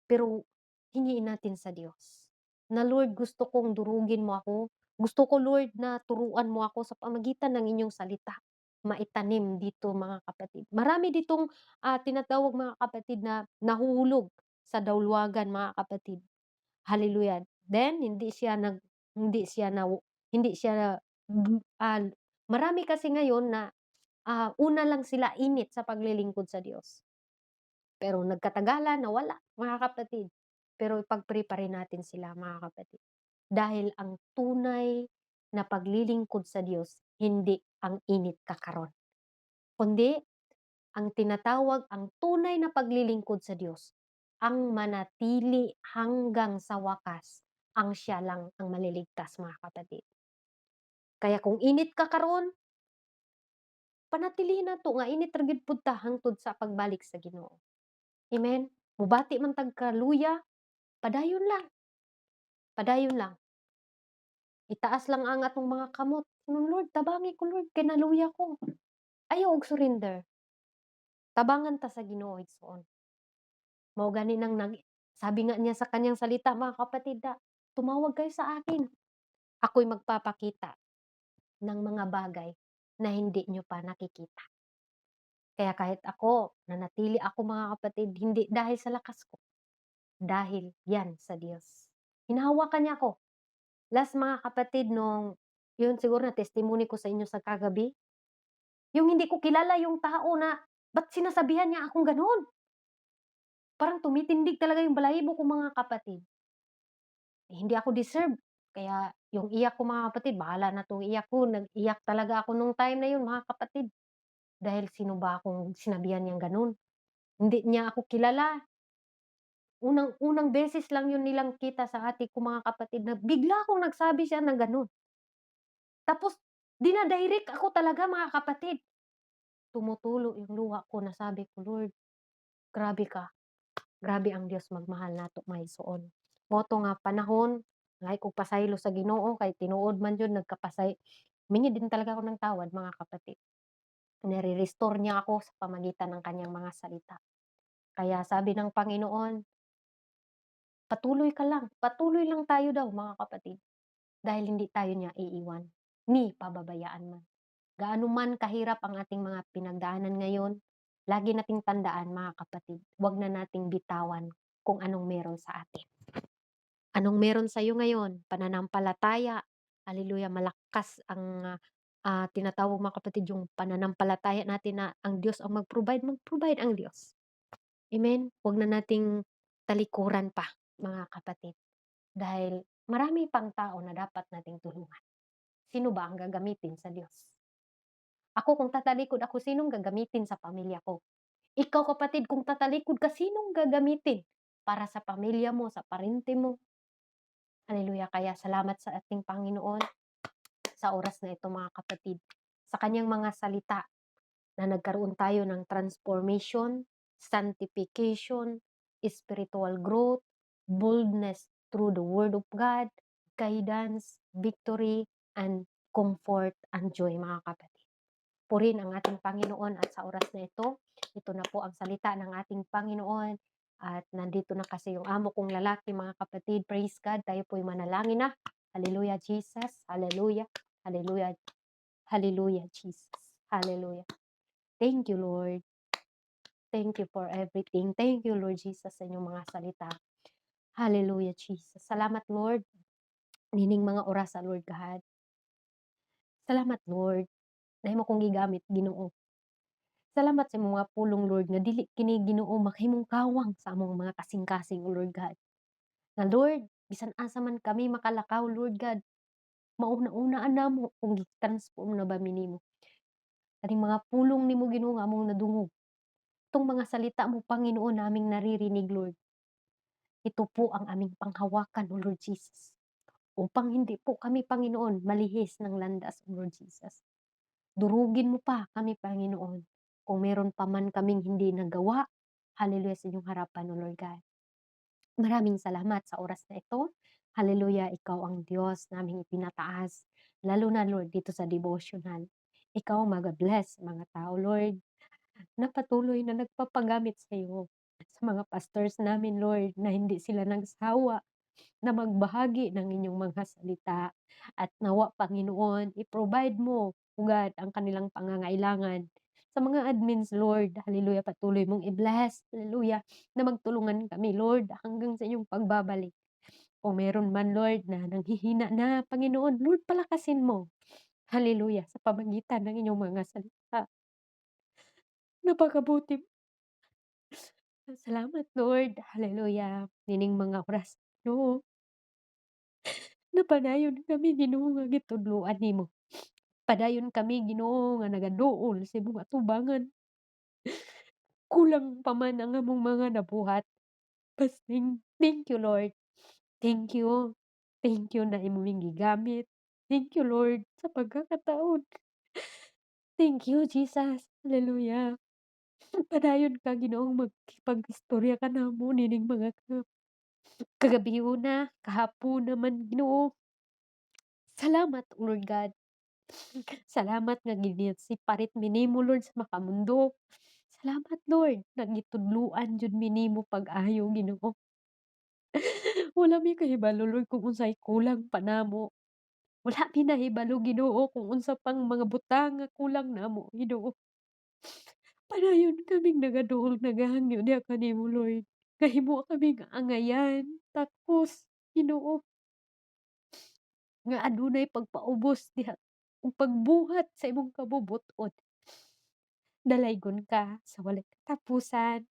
Pero hingiin natin sa Diyos na, "Lord, gusto kong durugin mo ako. Gusto ko, Lord, na turuan mo ako sa pamagitan ng inyong salita." Maitanim dito mga kapatid. Marami ditong tinatawag mga kapatid na nahuhulog sa dawluwagan mga kapatid. Hallelujah. Then hindi siya hindi siya gu ah, marami kasi ngayon na una lang sila init sa paglilingkod sa Diyos. Pero nagkatagalan nawala, mga kapatid. Pero ipag-pray pa rin natin sila, mga kapatid. Dahil ang tunay na paglilingkod sa Diyos, hindi ang init kakaron, kundi ang tunay na paglilingkod sa Diyos, ang manatili hanggang sa wakas, ang siya lang ang maliligtas, mga kapatid. Kaya kung init ka karon, panatilihin nato nga init ra gid pud ta hangtod sa pagbalik sa Ginoo. Amen. Mubati man tag kaluya, padayon lang, padayon lang. Itaas lang ang atong mga kamot. Lord, tabangi ko Lord, kay naluya ko. Ayaw og surrender. Tabangan ta sa Ginoo igsoon. Mao gani nang sabi nga niya sa kanyang salita mga kapatid "Tumawag kayo sa akin, ako'y magpapakita ng mga bagay na hindi niyo pa nakikita." Kaya kahit ako, nanatili ako mga kapatid, hindi dahil sa lakas ko, dahil yan sa Diyos. Hinahawakan niya ako. Last mga kapatid nung yun siguro na testimony ko sa inyo sa kagabi, yung hindi ko kilala yung tao na ba't sinasabihan niya akong gano'n? Parang tumitindig talaga yung balahibo ko mga kapatid. Eh, hindi ako deserve. Kaya yung iyak ko mga kapatid, bahala na 'tong iyak ko, nag-iyak talaga ako nung time na yun mga kapatid. Dahil sino ba akong sinabihan niyang gano'n? Hindi niya ako kilala. Unang beses lang yun nilang kita sa ate ko mga kapatid na bigla akong nagsabi siya ng gano'n. Tapos dina-direct ako talaga mga kapatid. Tumutulo yung luha ko na sabi ko, "Lord, grabe ka, grabe ang Dios magmahal nato mahisoon." Moto nga panahon, lahi kog pasaylo sa Ginoo kay tinuod man jud mingi din talaga ako ng tawad mga kapatid. Nire-restore niya ako sa pamagitan ng kanyang mga salita. Kaya sabi ng Panginoon, patuloy lang tayo daw mga kapatid, dahil hindi tayo niya iiwan, ni pababayaan man. Gaano man kahirap ang ating mga pinagdaanan ngayon, lagi nating tandaan mga kapatid, 'wag na nating bitawan kung anong meron sa atin. Anong meron sa'yo ngayon? Pananampalataya, hallelujah, malakas ang tinatawag mga kapatid yung pananampalataya natin na ang Diyos ang mag-provide ang Diyos. Amen? 'Wag na nating talikuran pa mga kapatid, dahil marami pang tao na dapat nating tulungan. Sino ba ang gagamitin sa Diyos? Ako kung tatalikod ako, sinong gagamitin sa pamilya ko? Ikaw kapatid, kung tatalikod ka, sinong gagamitin para sa pamilya mo, sa parente mo? Hallelujah. Kaya salamat sa ating Panginoon sa oras na ito mga kapatid. Sa kanyang mga salita na nagkaroon tayo ng transformation, sanctification, spiritual growth, boldness through the Word of God, guidance, victory, and comfort and joy mga kapatid. Purihin ang ating Panginoon at sa oras na ito na po ang salita ng ating Panginoon at nandito na kasi yung amo kong lalaki, mga kapatid. Praise God, tayo po'y manalangin na. Hallelujah, Jesus. Hallelujah. Hallelujah. Hallelujah, Jesus. Hallelujah. Thank you, Lord. Thank you for everything. Thank you, Lord Jesus, sa inyong mga salita. Hallelujah, Jesus. Salamat, Lord. Nining mga orasa, Lord God. Salamat, Lord. Na mo kong gigamit, Ginoo. Salamat sa imong mga pulong, Lord, nga dili kini Ginoo makahimong kawang sa among mga kasing-kasing, O Lord God. Na Lord, bisan asa man kami makalakaw, Lord God, mauna-unaan namo kung gi-transform na ba mi nimo. Kaning mga pulong nimo, Ginoo, nga among nadungog. Itong mga salita mo, Panginoon, naming naririnig, Lord. Ito po ang aming panghawakan, O Lord Jesus. Upang hindi po kami, Panginoon, malihis ng landas, O Lord Jesus. Durugin mo pa kami, Panginoon, kung meron pa man kaming hindi nagawa. Hallelujah sa inyong harapan, O Lord God. Maraming salamat sa oras na ito. Hallelujah, ikaw ang Diyos naming ipinataas. Lalo na, Lord, dito sa devotional. Ikaw mag-bless mga tao, Lord, na patuloy na nagpapagamit sa iyo. Sa mga pastors namin, Lord, na hindi sila nagsawa na magbahagi ng inyong mga salita. At nawa, Panginoon, i-provide mo, ugad, ang kanilang pangangailangan. Sa mga admins, Lord, hallelujah, patuloy mong i-bless, hallelujah, na magtulungan kami, Lord, hanggang sa inyong pagbabalik. Kung meron man, Lord, na nanghihina na, Panginoon, Lord, palakasin mo. Hallelujah, sa pamagitan ng inyong mga salita. Napakabuti mo. Salamat, Lord. Hallelujah. Nining mga oras, no, napadayon kami, Ginoo, nga gitudloan nimo. Padayon kami, Ginoo, nga nagaduol sa imong atubangan. Kulang pa man ang among mga nabuhat. Pasting, thank you, Lord. Thank you. Thank you na imong gigamit. Thank you, Lord, sa pagkakataon. Thank you, Jesus. Hallelujah. Padayon ka, Ginoong magkipag-istorya ka namo nining mga kagabiuna, kahapon naman, Ginoo. Salamat, Lord God. Salamat nga ginisiparit mi nimo, Lord, sa makamundo. Salamat, Lord, nga gitudloan jud mi nimo pag-ayo, Ginoo. Wala mi kahibalo, Lord, kung unsay kulang pa namo. Wala mi nahibalo, Ginoo, kung unsa pang mga butang nga kulang namo, Ginoo. Padayon kaming nagaduol naghahangyo diha kanimo, Lord. Kahimo kaming angayan, takos, Ginoo, nga adunay pagpaubos diha ug pagbuhat sa imong kabubot-on. Dalaygon ka sa walay katapusan.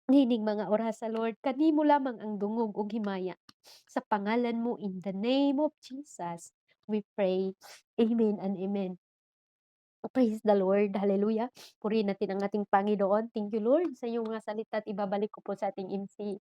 Nining mga oras sa Lord, kanimo lamang ang dungog ug himaya. Sa pangalan mo, in the name of Jesus, we pray. Amen and amen. Praise the Lord. Hallelujah. Purihin natin ang ating Panginoon. Thank you, Lord, sa iyong mga salita at ibabalik ko po sa ating MC.